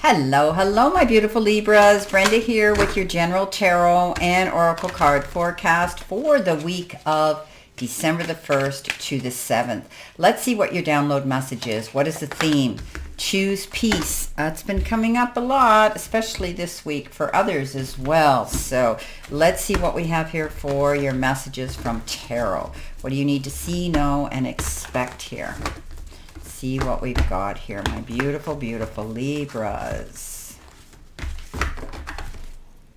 Hello, my beautiful Libras. Brenda here with your general tarot and oracle card forecast for the week of December the 1st to the 7th. Let's see what your download message is. What is the theme? Choose peace. It's been coming up a lot, especially this week for others as well. So let's see what we have here for your messages from tarot. What do you need to see, know, and expect here? See what we've got here, my beautiful, beautiful Libras.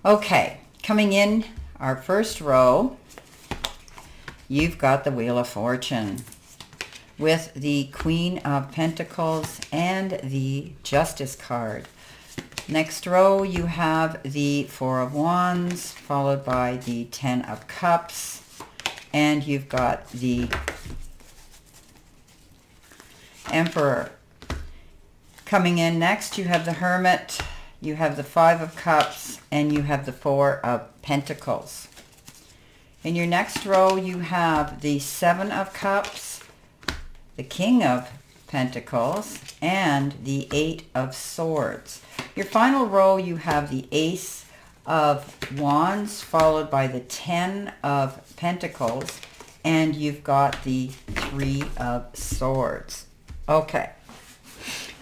Okay, coming in our first row, you've got the Wheel of Fortune with the Queen of Pentacles and the Justice card. Next row, you have the Four of Wands, followed by the Ten of Cups, and you've got the Emperor. Coming in next, you have the Hermit, you have the Five of Cups, and you have the Four of Pentacles. In your next row, you have the Seven of Cups, the King of Pentacles, and the Eight of Swords. Your final row, you have the Ace of Wands, followed by the Ten of Pentacles, and you've got the Three of Swords. Okay.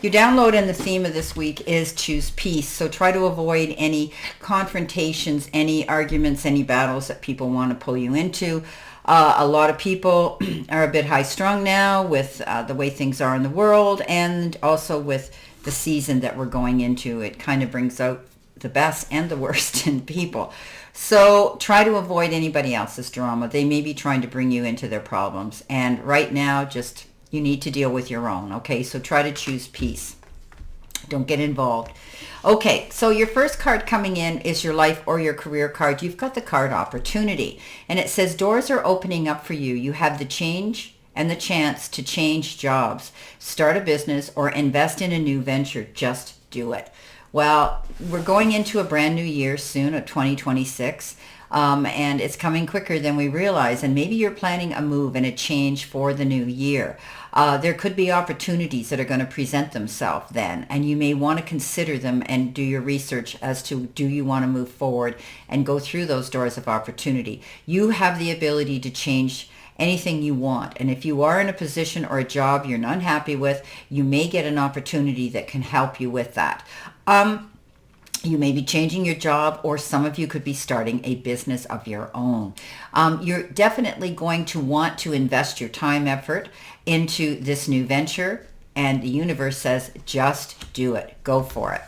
Your download and the theme of this week is choose peace. So try to avoid any confrontations, any arguments, any battles that people want to pull you into. A lot of people are a bit high-strung now with the way things are in the world, and also with the season that we're going into. It kind of brings out the best and the worst in people. So try to avoid anybody else's drama. They may be trying to bring you into their problems. And right now, just you need to deal with your own, okay? So try to choose peace. Don't get involved. Okay, so your first card coming in is your life or your career card. You've got the card Opportunity, and it says doors are opening up for you. You have the change and the chance to change jobs, start a business, or invest in a new venture. Just do it. Well, we're going into a brand new year soon, of 2026. And it's coming quicker than we realize. And maybe you're planning a move and a change for the new year. There could be opportunities that are going to present themselves then, and you may want to consider them and do your research as to, do you want to move forward and go through those doors of opportunity. You have the ability to change anything you want. And if you are in a position or a job you're not happy with, you may get an opportunity that can help you with that. You may be changing your job, or some of you could be starting a business of your own. You're definitely going to want to invest your time, effort into this new venture, and the universe says, just do it. Go for it.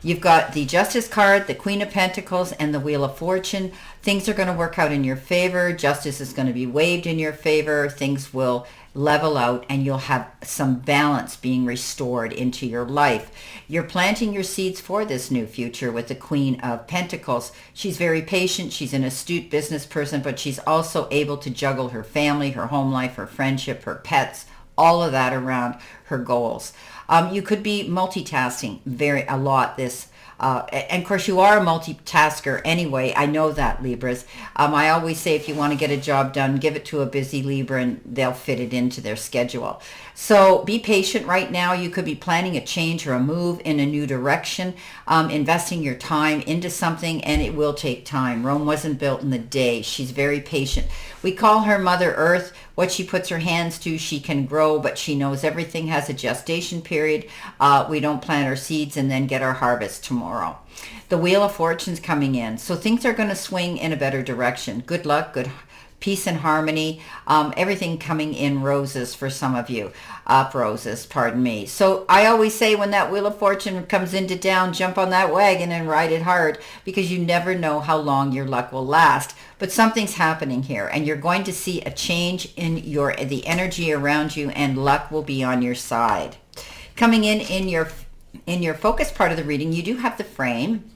You've got the Justice card, the Queen of Pentacles, and the Wheel of Fortune. Things are going to work out in your favor. Justice is going to be waved in your favor. Things will level out, and you'll have some balance being restored into your life. You're planting your seeds for this new future with the Queen of Pentacles. She's very patient. She's an astute business person, but she's also able to juggle her family, her home life, her friendship, her pets, all of that around her goals. You could be multitasking a lot this and of course you are a multitasker anyway. I know that, Libras. I always say if you want to get a job done, give it to a busy Libra and they'll fit it into their schedule. So be patient right now. You could be planning a change or a move in a new direction, investing your time into something, and it will take time. Rome wasn't built in a day. She's very patient. We call her Mother Earth. What she puts her hands to, she can grow, but she knows everything has a gestation period. We don't plant our seeds and then get our harvest tomorrow. The Wheel of Fortune's coming in, so things are going to swing in a better direction. Good luck, good peace and harmony, everything coming in roses for some of you. Up roses, pardon me. So I always say when that Wheel of Fortune comes into town, jump on that wagon and ride it hard, because you never know how long your luck will last. But something's happening here, and you're going to see a change in the energy around you, and luck will be on your side. Coming in your focus part of the reading, you do have the Frame.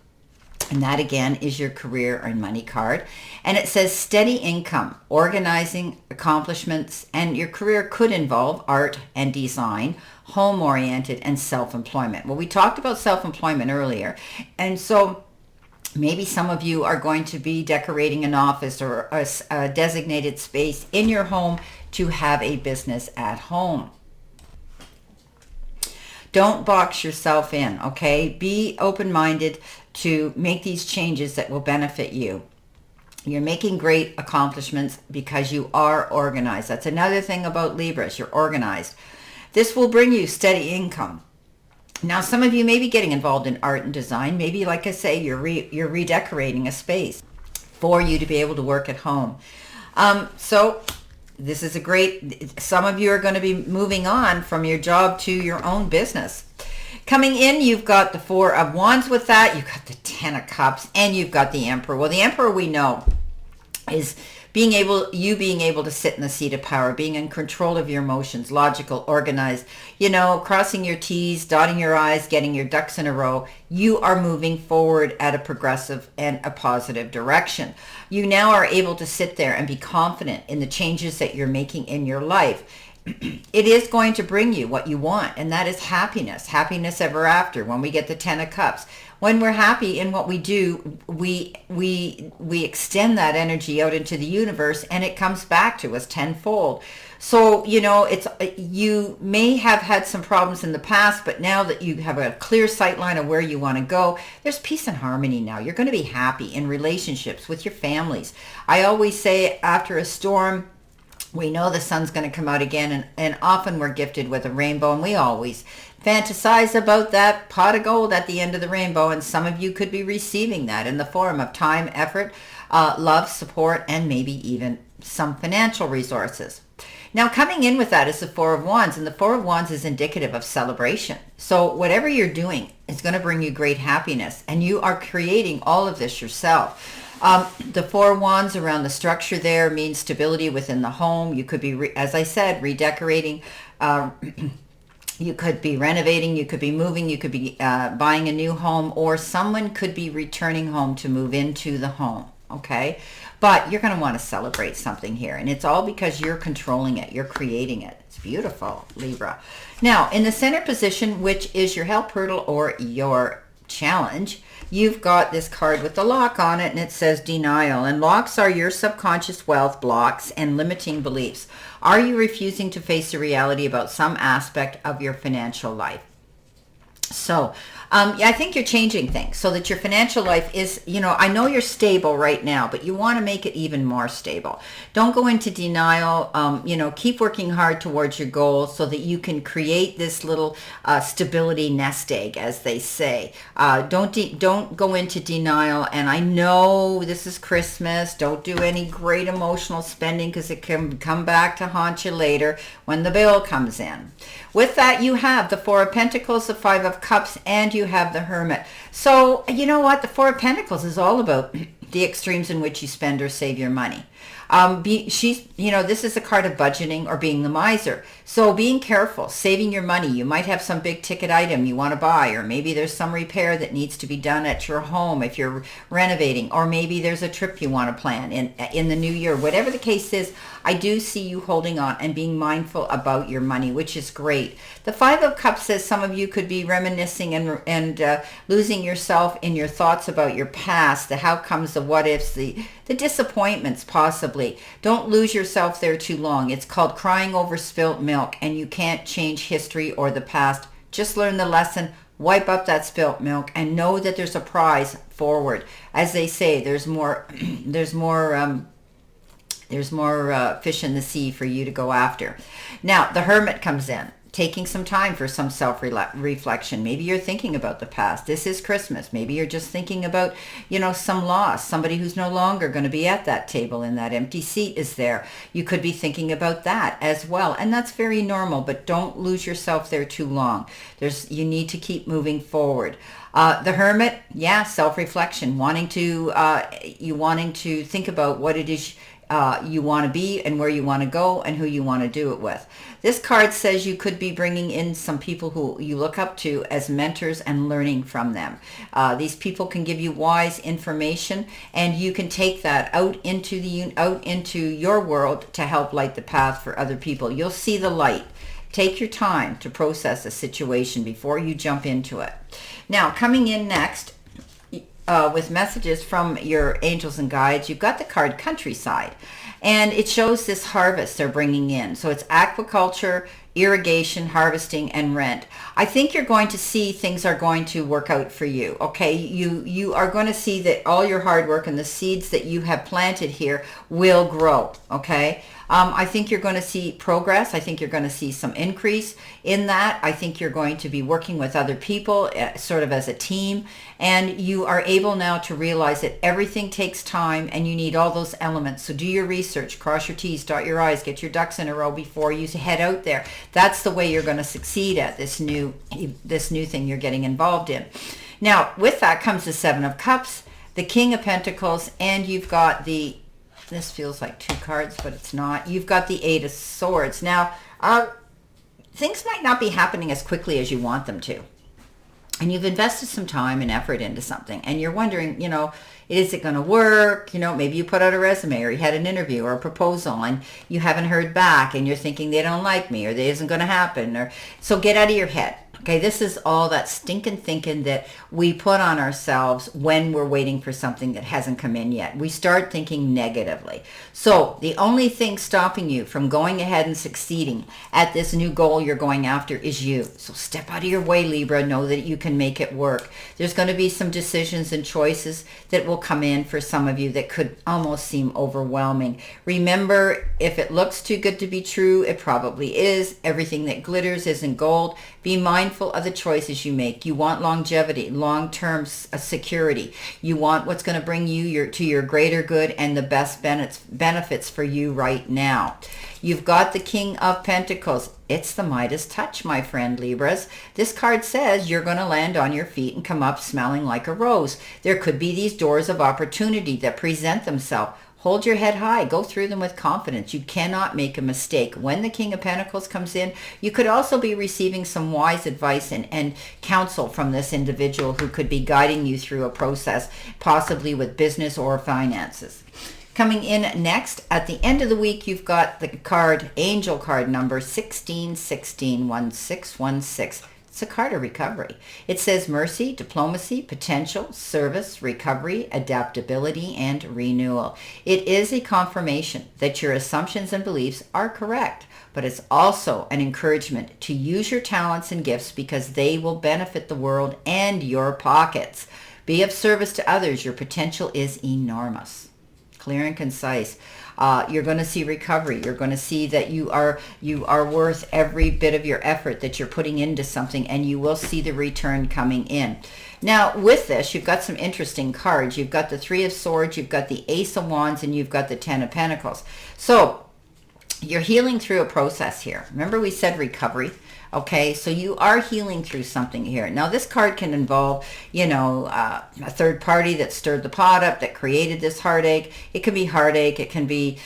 And that again is your career and money card. And it says steady income, organizing, accomplishments, and your career could involve art and design, home-oriented, and self-employment. Well, we talked about self-employment earlier. And so maybe some of you are going to be decorating an office or a designated space in your home to have a business at home. Don't box yourself in, okay? Be open-minded to make these changes that will benefit you. You're making great accomplishments because you are organized. That's another thing about Libras. You're organized. This will bring you steady income. Now, some of you may be getting involved in art and design. Maybe, like I say, you're redecorating a space for you to be able to work at home. So this is a great, some of you are going to be moving on from your job to your own business. Coming in, you've got the Four of Wands with that. You've got the Ten of Cups, and you've got the Emperor. Well, the Emperor we know is being able to sit in the seat of power, being in control of your emotions, logical, organized, crossing your T's, dotting your I's, getting your ducks in a row. You are moving forward at a progressive and a positive direction. You now are able to sit there and be confident in the changes that you're making in your life. It is going to bring you what you want, and that is happiness ever after. When we get the Ten of Cups, when we're happy in what we do, we extend that energy out into the universe, and it comes back to us tenfold. So, you may have had some problems in the past, but now that you have a clear sight line of where you want to go, there's peace and harmony now. You're going to be happy in relationships with your families. I always say after a storm, we know the sun's going to come out again, and often we're gifted with a rainbow, and we always fantasize about that pot of gold at the end of the rainbow, and some of you could be receiving that in the form of time, effort, love, support, and maybe even some financial resources. Now, coming in with that is the Four of Wands, and the Four of Wands is indicative of celebration. So whatever you're doing is going to bring you great happiness, and you are creating all of this yourself. The Four of Wands around the structure there means stability within the home. You could be, as I said, redecorating. You could be renovating. You could be moving. You could be buying a new home, or someone could be returning home to move into the home. Okay, but you're going to want to celebrate something here, and it's all because you're controlling it. You're creating it. It's beautiful, Libra. Now, in the center position, which is your help hurdle or your challenge, you've got this card with the lock on it, and it says denial. And locks are your subconscious wealth blocks and limiting beliefs. Are you refusing to face the reality about some aspect of your financial life? So I think you're changing things so that your financial life is, I know you're stable right now, but you want to make it even more stable. Don't go into denial. Keep working hard towards your goals so that you can create this little stability nest egg, as they say. Don't go into denial. And I know this is Christmas. Don't do any great emotional spending because it can come back to haunt you later when the bill comes in. With that, you have the Four of Pentacles, the Five of Cups, and you have the Hermit. So, you know what? The Four of Pentacles is all about the extremes in which you spend or save your money. This is a card of budgeting or being the miser. So being careful, saving your money. You might have some big ticket item you want to buy, or maybe there's some repair that needs to be done at your home if you're renovating, or maybe there's a trip you want to plan in the new year. Whatever the case is, I do see you holding on and being mindful about your money, which is great. The Five of Cups says some of you could be reminiscing and losing yourself in your thoughts about your past, the how comes, the what ifs, the disappointments possibly. Don't lose yourself there too long. It's called crying over spilt milk, and you can't change history or the past. Just learn the lesson, wipe up that spilt milk, and know that there's a prize forward. As they say, there's more fish in the sea for you to go after. Now, the Hermit comes in, taking some time for some self-reflection. Maybe you're thinking about the past. This is Christmas. Maybe you're just thinking about, some loss. Somebody who's no longer going to be at that table and that empty seat is there. You could be thinking about that as well. And that's very normal, but don't lose yourself there too long. You need to keep moving forward. The Hermit, self-reflection, wanting to think about what it is you want to be and where you want to go and who you want to do it with. This card says you could be bringing in some people who you look up to as mentors and learning from them. These people can give you wise information, and you can take that out into your world to help light the path for other people. You'll see the light. Take your time to process a situation before you jump into it. Now, coming in next, with messages from your angels and guides, you've got the card Countryside, and it shows this harvest they're bringing in. So it's aquaculture, irrigation, harvesting, and rent. I think you're going to see things are going to work out for you, okay? You are going to see that all your hard work and the seeds that you have planted here will grow, okay? I think you're going to see progress. I think you're going to see some increase in that. I think you're going to be working with other people sort of as a team, and you are able now to realize that everything takes time and you need all those elements. So do your research, cross your T's, dot your I's, get your ducks in a row before you head out there. That's the way you're going to succeed at this new thing you're getting involved in. Now, with that comes the Seven of Cups, the King of Pentacles, and you've got the, this feels like two cards, but it's not. You've got the Eight of Swords. Now, things might not be happening as quickly as you want them to. And you've invested some time and effort into something, and you're wondering, you know, is it going to work? You know, maybe you put out a resume or you had an interview or a proposal and you haven't heard back and you're thinking they don't like me or it isn't going to happen. Or so get out of your head. Okay, this is all that stinking thinking that we put on ourselves when we're waiting for something that hasn't come in yet. We start thinking negatively. So the only thing stopping you from going ahead and succeeding at this new goal you're going after is you. So step out of your way, Libra. Know that you can make it work. There's going to be some decisions and choices that will come in for some of you that could almost seem overwhelming. Remember, if it looks too good to be true, it probably is. Everything that glitters isn't gold. Be mindful of the choices you make. You want longevity, long-term security. You want what's going to bring you to your greater good and the best benefits for you right now. You've got the King of Pentacles. It's the Midas touch, my friend, Libras. This card says you're going to land on your feet and come up smelling like a rose. There could be these doors of opportunity that present themselves. Hold your head high. Go through them with confidence. You cannot make a mistake. When the King of Pentacles comes in, you could also be receiving some wise advice and counsel from this individual who could be guiding you through a process, possibly with business or finances. Coming in next, at the end of the week, you've got the card, angel card number 1616, 1616. It's a card of recovery. It says mercy, diplomacy, potential, service, recovery, adaptability, and renewal. It is a confirmation that your assumptions and beliefs are correct, but it's also an encouragement to use your talents and gifts because they will benefit the world and your pockets. Be of service to others. Your potential is enormous. Clear and concise. You're going to see recovery. You're going to see that you are worth every bit of your effort that you're putting into something, and you will see the return coming in. Now, with this, you've got some interesting cards. You've got the Three of Swords, you've got the Ace of Wands, and you've got the Ten of Pentacles. So you're healing through a process here. Remember we said recovery? Okay, so you are healing through something here. Now, this card can involve, you know, a third party that stirred the pot up, that created this heartache. It can be heartache. It can be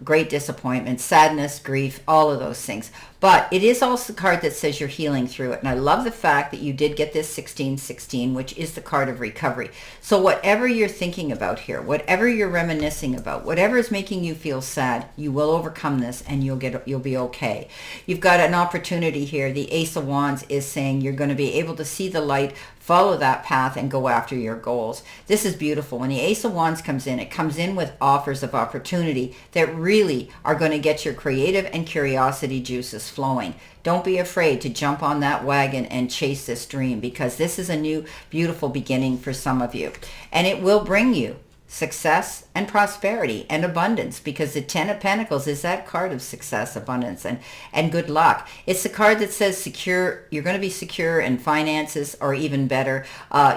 great disappointment, sadness, grief, all of those things. But it is also a card that says you're healing through it. And I love the fact that you did get this 1616, which is the card of recovery. So whatever you're thinking about here, whatever you're reminiscing about, whatever is making you feel sad, you will overcome this and you'll be okay. You've got an opportunity here. The Ace of Wands is saying you're going to be able to see the light, follow that path, and go after your goals. This is beautiful. When the Ace of Wands comes in, it comes in with offers of opportunity that really are going to get your creative and curiosity juices flowing. Don't be afraid to jump on that wagon and chase this dream, because this is a new, beautiful beginning for some of you. And it will bring you success and prosperity and abundance, because the Ten of Pentacles is that card of success, abundance, and good luck. It's the card that says secure. You're going to be secure in finances, or even better.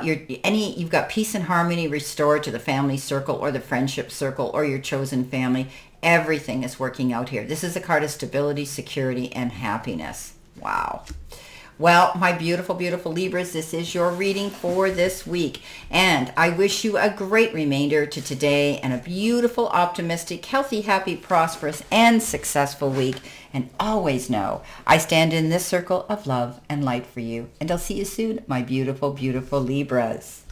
You've got peace and harmony restored to the family circle or the friendship circle or your chosen family. Everything is working out here. This is a card of stability, security, and happiness. Wow. Well, my beautiful, beautiful Libras, this is your reading for this week. And I wish you a great remainder to today and a beautiful, optimistic, healthy, happy, prosperous, and successful week. And always know I stand in this circle of love and light for you. And I'll see you soon, my beautiful, beautiful Libras.